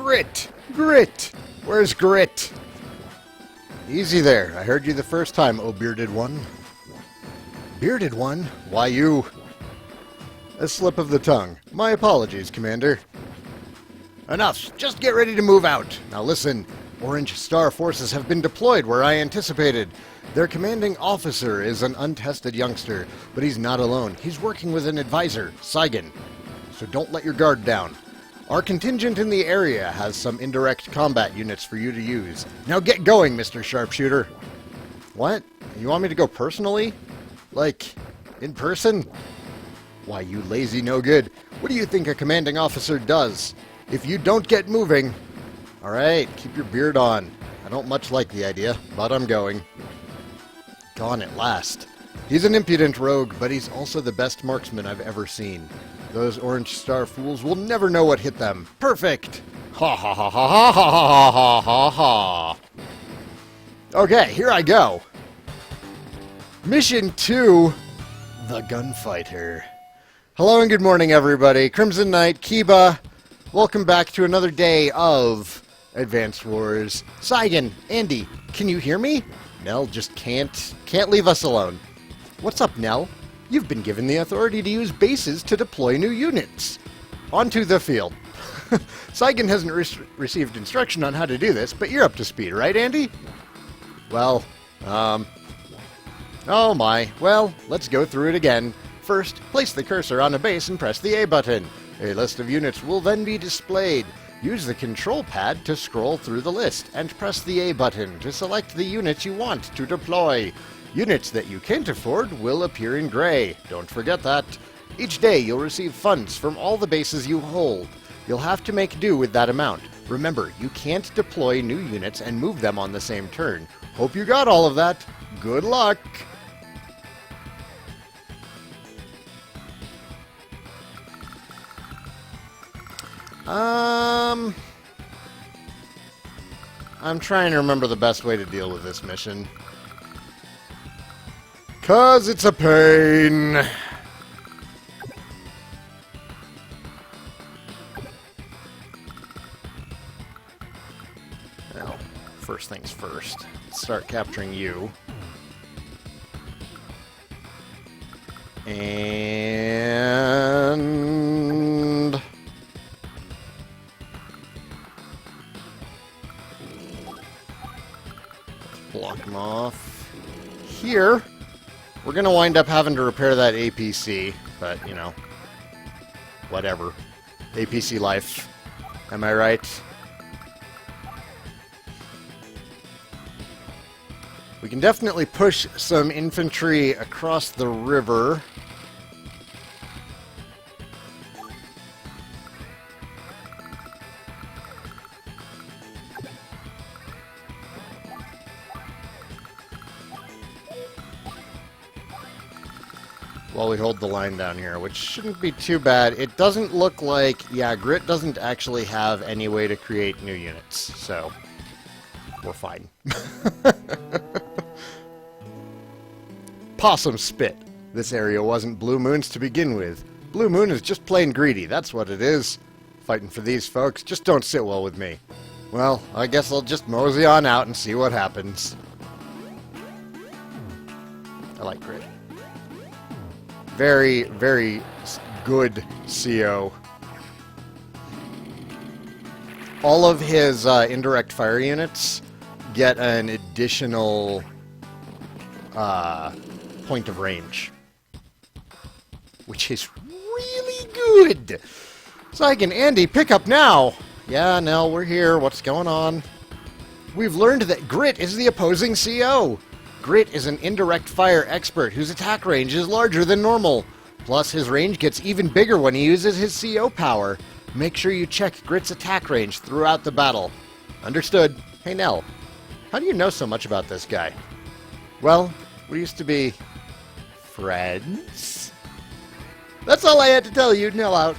Grit! Grit! Where's Grit? Easy there. I heard you the first time, oh bearded one. Bearded one? Why you? A slip of the tongue. My apologies, Commander. Enough. Just get ready to move out. Now listen. Orange Star forces have been deployed where I anticipated. Their commanding officer is an untested youngster, but he's not alone. He's working with an advisor, Saigan. So don't let your guard down. Our contingent in the area has some indirect combat units for you to use. Now get going, Mr. Sharpshooter. What? You want me to go personally? Like, in person? Why, you lazy no-good. What do you think a commanding officer does? If you don't get moving... Alright, keep your beard on. I don't much like the idea, but I'm going. Gone at last. He's an impudent rogue, but he's also the best marksman I've ever seen. Those Orange Star fools will never know what hit them. Perfect! Ha ha ha ha ha ha ha ha ha. Okay, here I go. Mission 2, the Gunfighter. Hello and good morning, everybody. Crimson Knight, Kiba. Welcome back to another day of Advanced Wars. Saigan, Andy, can you hear me? Nell just can't leave us alone. What's up, Nell? You've been given the authority to use bases to deploy new units. Onto the field. Saigan hasn't received instruction on how to do this, but you're up to speed, right, Andy? Well, oh my. Well, let's go through it again. First, place the cursor on a base and press the A button. A list of units will then be displayed. Use the control pad to scroll through the list, and press the A button to select the units you want to deploy. Units that you can't afford will appear in gray. Don't forget that. Each day you'll receive funds from all the bases you hold. You'll have to make do with that amount. Remember, you can't deploy new units and move them on the same turn. Hope you got all of that. Good luck! I'm trying to remember the best way to deal with this mission. 'Cause it's a pain. Well, first things first. Let's start capturing you. And... block him off. Here, we're going to wind up having to repair that APC, but, you know, whatever. APC life. Am I right? We can definitely push some infantry across the river. While we hold the line down here, which shouldn't be too bad. It doesn't look like... yeah, Grit doesn't actually have any way to create new units, so we're fine. Possum spit. This area wasn't Blue Moon's to begin with. Blue Moon is just plain greedy, that's what it is. Fighting for these folks just don't sit well with me. Well, I guess I'll just mosey on out and see what happens. I like Grit. Very, very good CO. All of his indirect fire units get an additional point of range, which is really good. Saigan, Andy, pick up now. Yeah, Nell, we're here. What's going on? We've learned that Grit is the opposing CO. Grit is an indirect fire expert whose attack range is larger than normal. Plus, his range gets even bigger when he uses his CO power. Make sure you check Grit's attack range throughout the battle. Understood. Hey, Nell, how do you know so much about this guy? Well, we used to be... friends? That's all I had to tell you. Nell out.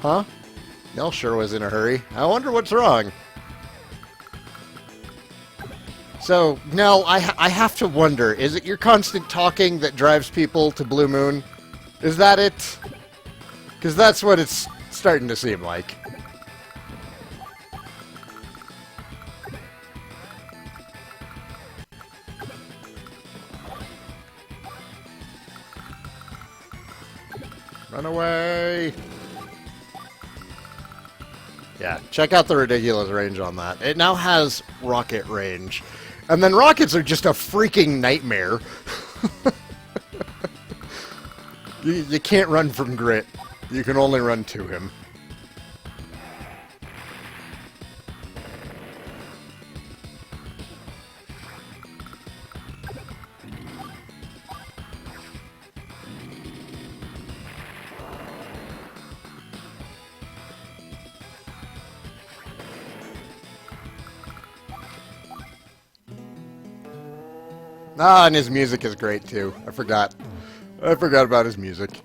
Huh? Nell sure was in a hurry. I wonder what's wrong. So, Nell, I have to wonder, is it your constant talking that drives people to Blue Moon? Is that it? Because that's what it's starting to seem like. Run away! Yeah, check out the ridiculous range on that. It now has rocket range. And then rockets are just a freaking nightmare. You can't run from Grit. You can only run to him. Ah, and his music is great too. I forgot about his music.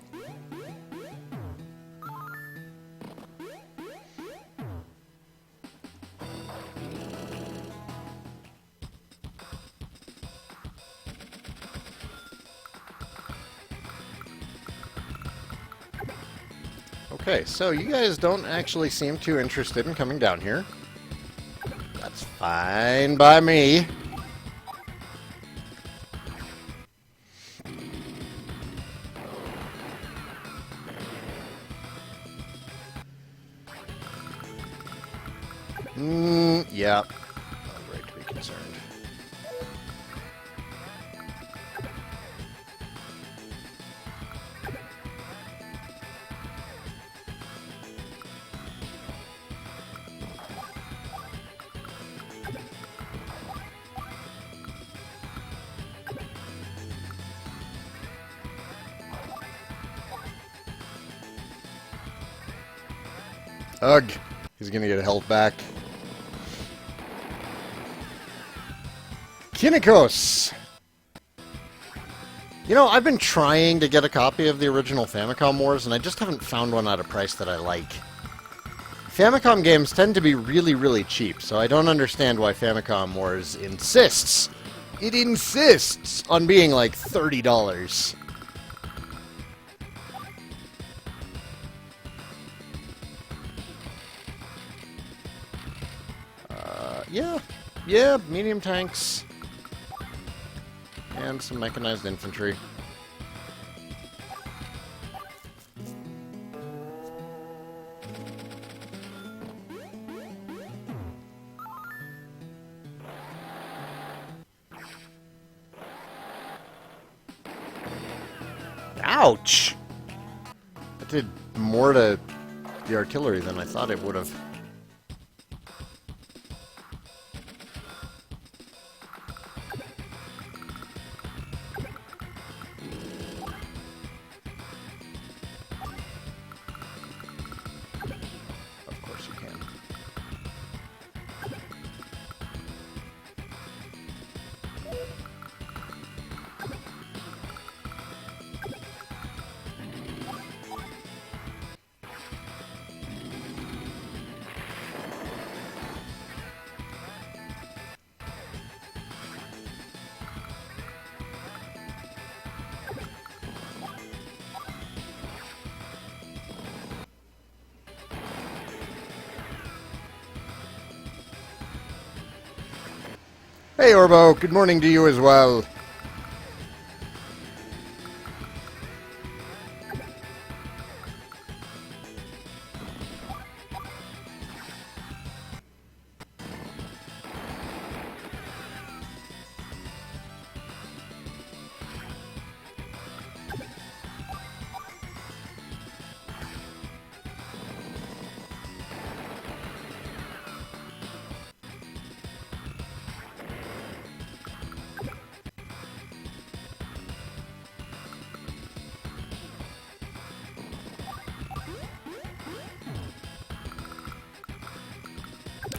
Okay, so you guys don't actually seem too interested in coming down here. That's fine by me. Yeah. I'm right to be concerned. Ugh. He's gonna get health back. Kinikos! You know, I've been trying to get a copy of the original Famicom Wars, and I just haven't found one at a price that I like. Famicom games tend to be really, really cheap, so I don't understand why Famicom Wars insists. It insists on being like $30. Yeah, medium tanks. And some mechanized infantry. Ouch! That did more to the artillery than I thought it would have. Hey Orbo, good morning to you as well.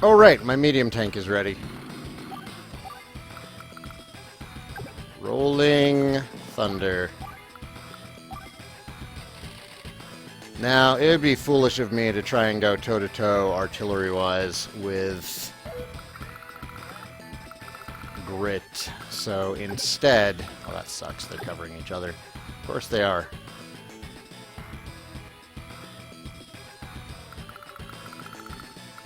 Oh right, my medium tank is ready. Rolling Thunder. Now, it would be foolish of me to try and go toe-to-toe artillery-wise with Grit. So instead... Oh, that sucks. They're covering each other. Of course they are.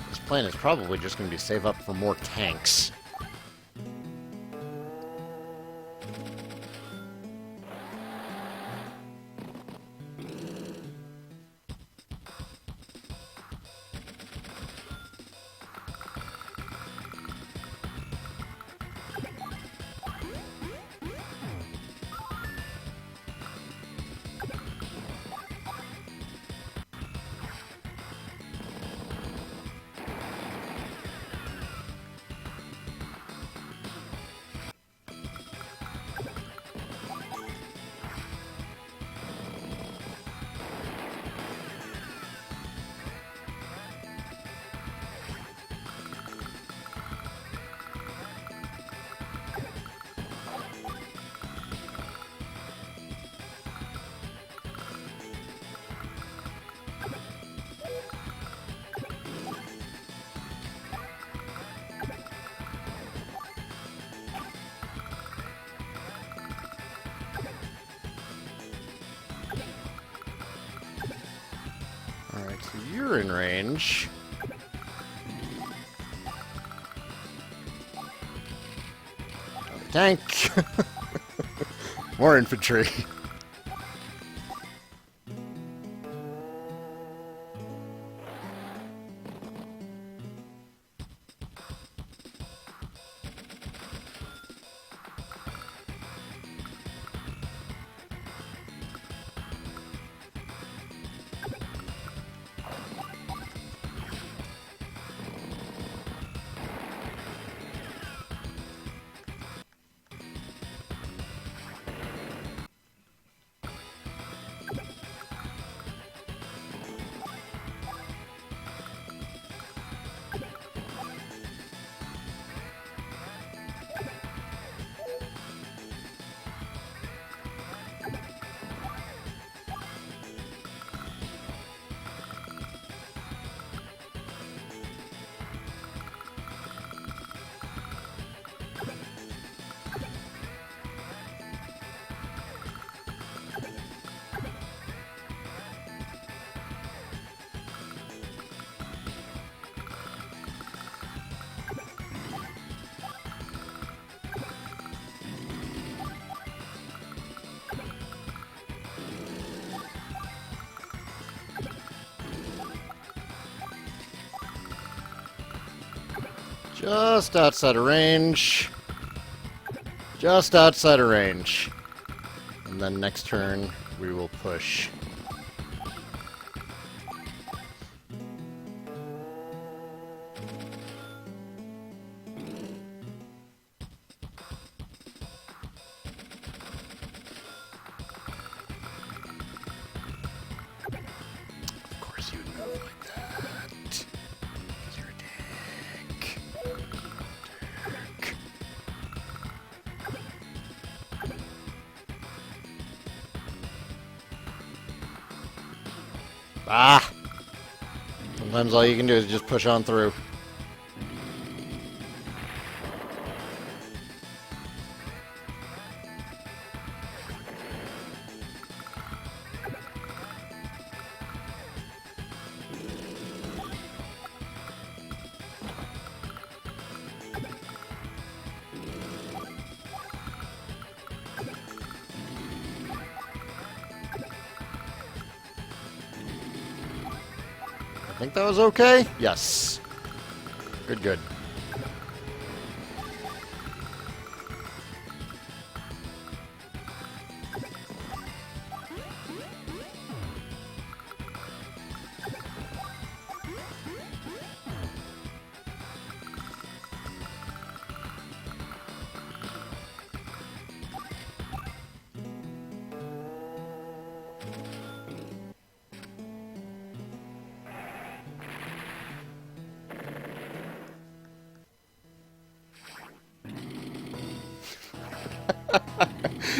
This plan is probably just going to be save up for more tanks. you're in range. Tank! More infantry. Just outside of range. Just outside of range. And then next turn, we will push. Of course you'd move like that. Because you're a dick. Dick. Ah! Sometimes all you can do is just push on through. I think that was okay? Yes. Good, good.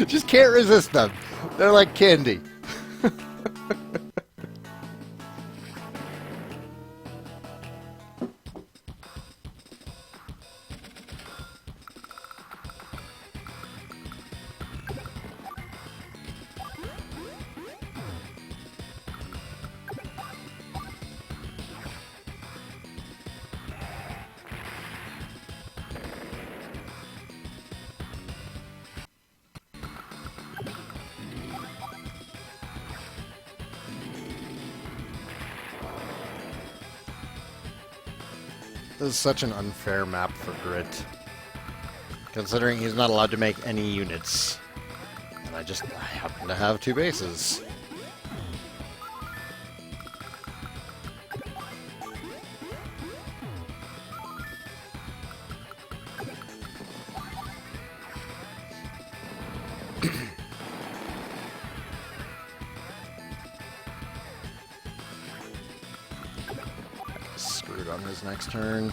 Just can't resist them. They're like candy. This is such an unfair map for Grit, considering he's not allowed to make any units. And I happen to have two bases. Screwed on his next turn.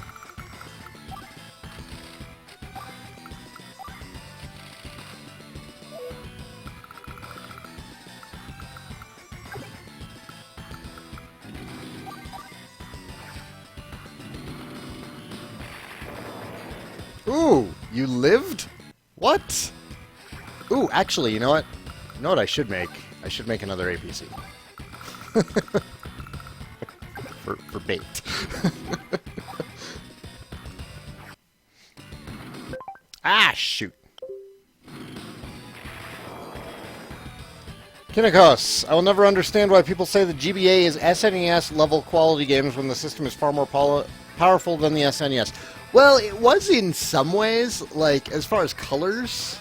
Ooh, you lived? What? Ooh, actually, you know what? You know what I should make? I should make another APC. for bait. Ah, shoot. Kinnikos, I will never understand why people say the GBA is SNES level quality games when the system is far more powerful than the SNES. Well, it was in some ways, like, as far as colors,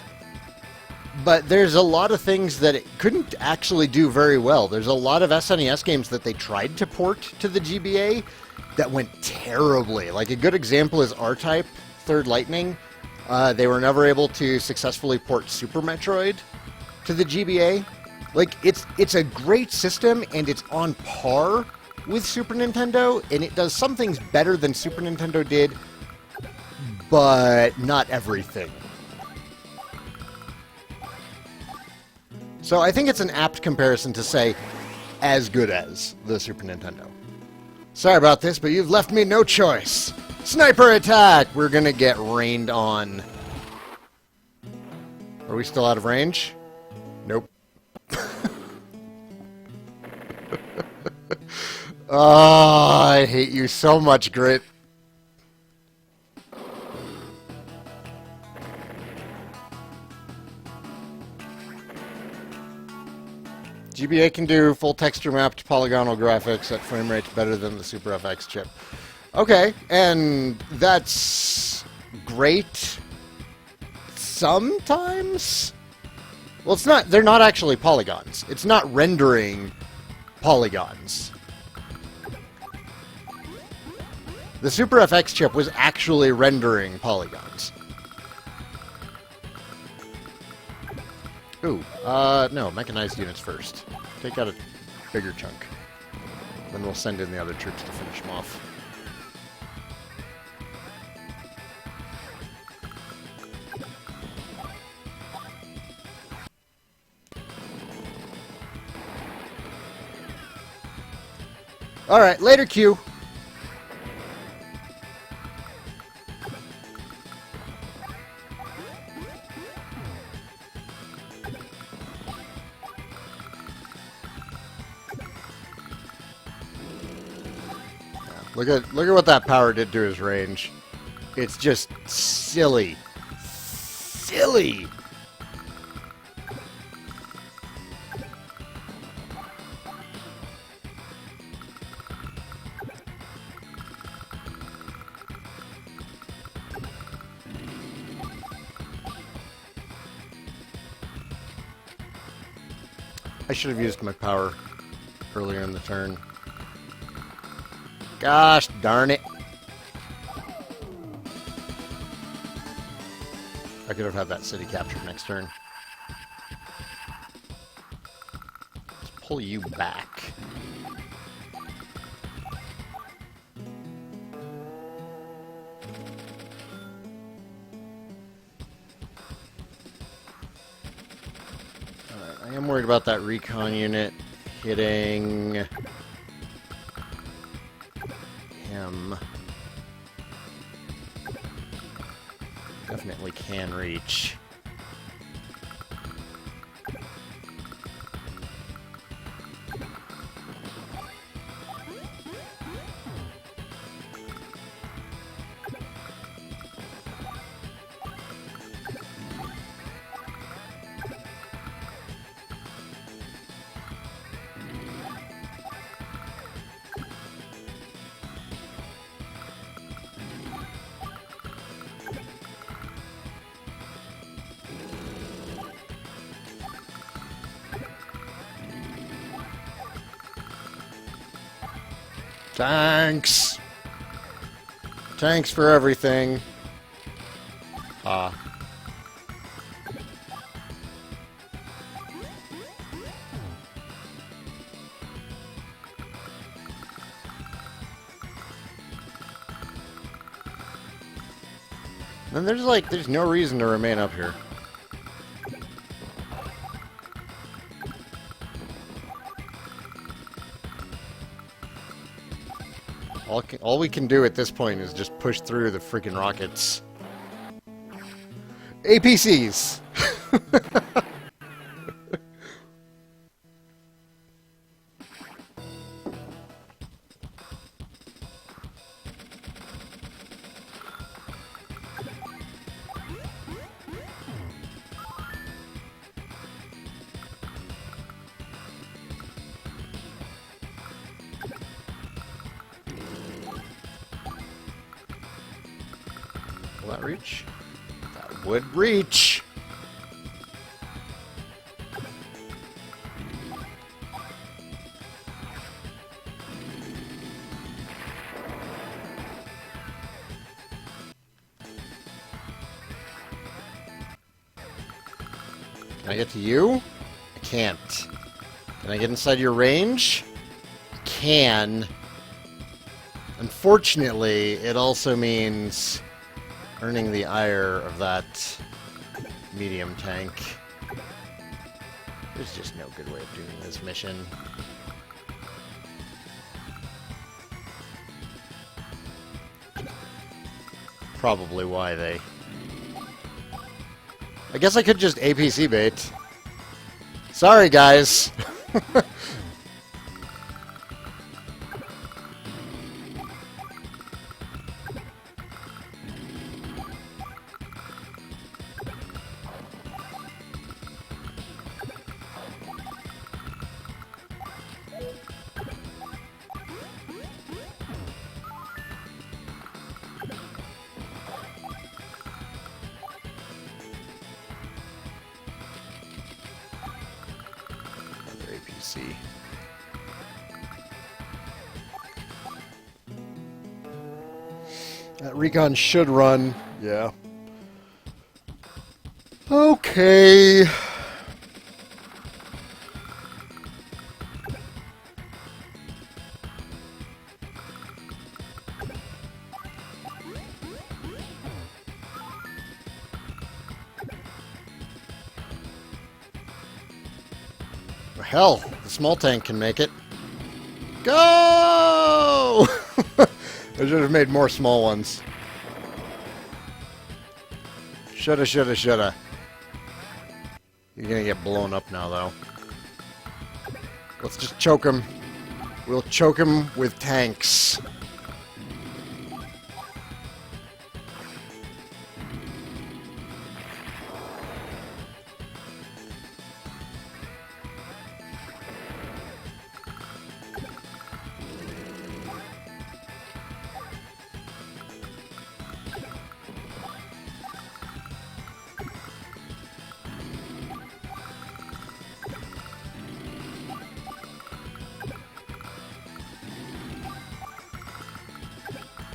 but there's a lot of things that it couldn't actually do very well. There's a lot of SNES games that they tried to port to the GBA that went terribly. Like, a good example is R-Type, Third Lightning. They were never able to successfully port Super Metroid to the GBA. Like, it's a great system, and it's on par with Super Nintendo, and it does some things better than Super Nintendo did, but not everything. So I think it's an apt comparison to say, as good as the Super Nintendo. Sorry about this, but you've left me no choice. Sniper attack! We're gonna get rained on. Are we still out of range? Nope. Oh, I hate you so much, Grit. GBA can do full texture mapped polygonal graphics at frame rates better than the Super FX chip. Okay, and that's great sometimes? Well, it's not, they're not actually polygons. It's not rendering polygons. The Super FX chip was actually rendering polygons. Ooh, no, mechanized units first. Take out a bigger chunk. Then we'll send in the other troops to finish them off. Alright, later, Q. Look at what that power did to his range. It's just silly. Silly! I should have used my power earlier in the turn. Gosh darn it. I could have had that city captured next turn. Let's pull you back. Alright, I am worried about that recon unit hitting him. Definitely can reach. Thanks! Thanks for everything. Ah. Then there's no reason to remain up here. All we can do at this point is just push through the freaking rockets. APCs! Will that reach? That would reach! Can I get to you? I can't. Can I get inside your range? I can. Unfortunately, it also means earning the ire of that medium tank. There's just no good way of doing this mission. Probably why they... I guess I could just APC bait. Sorry, guys. APC. That recon should run. Yeah. Okay. Hell, the small tank can make it. Go! I should have made more small ones. Shoulda, shoulda, shoulda. You're gonna get blown up now, though. Let's just choke him. We'll choke him with tanks.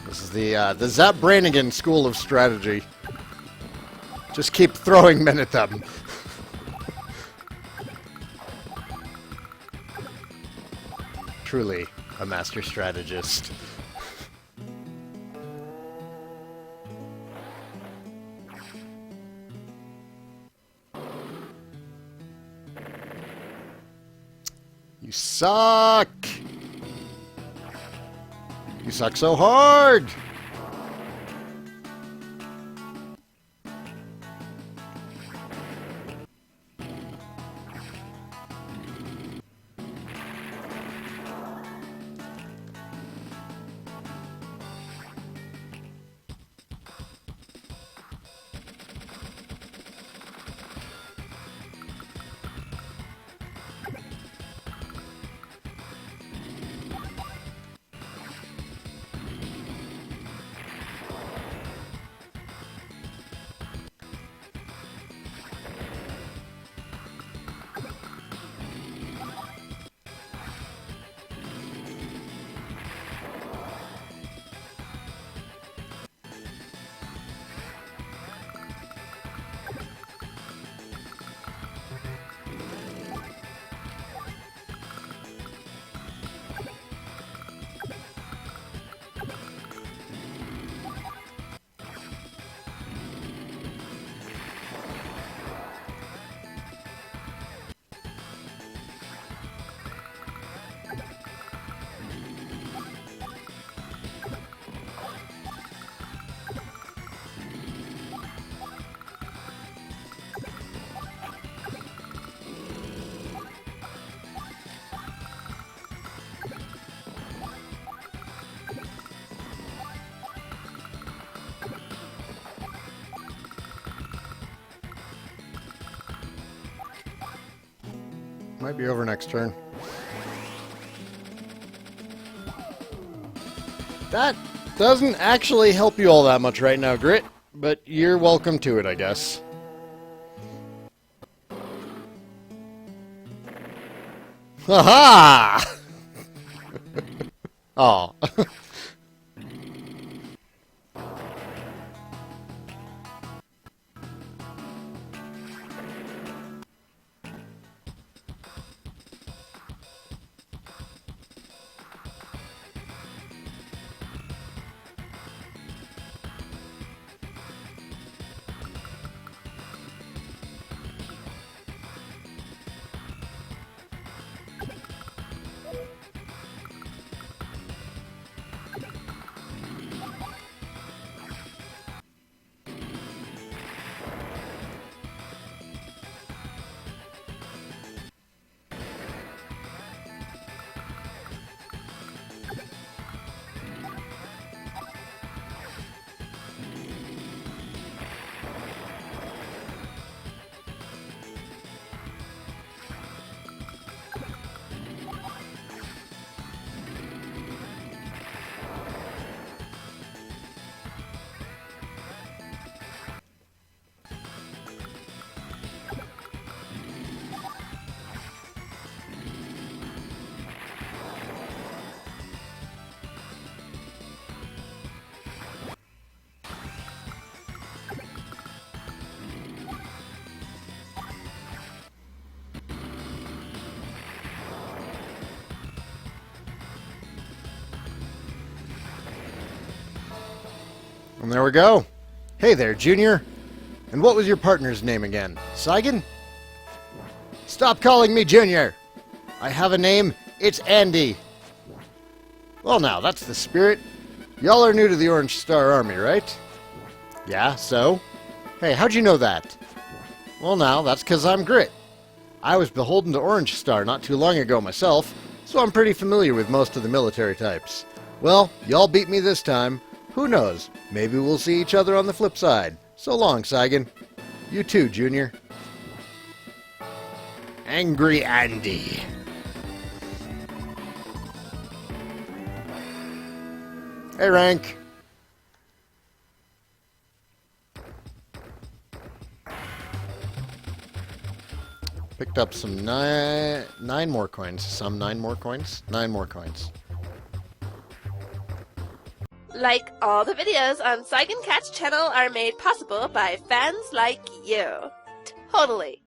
This is the Zap Brannigan school of strategy. Just keep throwing men at them. Truly a master strategist. You suck! You suck so hard! Might be over next turn. That doesn't actually help you all that much right now, Grit. but you're welcome to it, I guess. Ha-ha! Oh. And there we go. Hey there, Junior. And what was your partner's name again? Saigan? Stop calling me Junior. I have a name. It's Andy. Well, now, that's the spirit. Y'all are new to the Orange Star Army, right? Yeah, so? Hey, how'd you know that? Well, now, that's 'cause I'm Grit. I was beholden to Orange Star not too long ago myself, so I'm pretty familiar with most of the military types. Well, y'all beat me this time. Who knows? Maybe we'll see each other on the flip side. So long, Saigan. You too, Junior. Angry Andy. Hey, Rank. Picked up some nine more coins. 9 more coins. Like all the videos on Saigan Cat's channel are made possible by fans like you. Totally.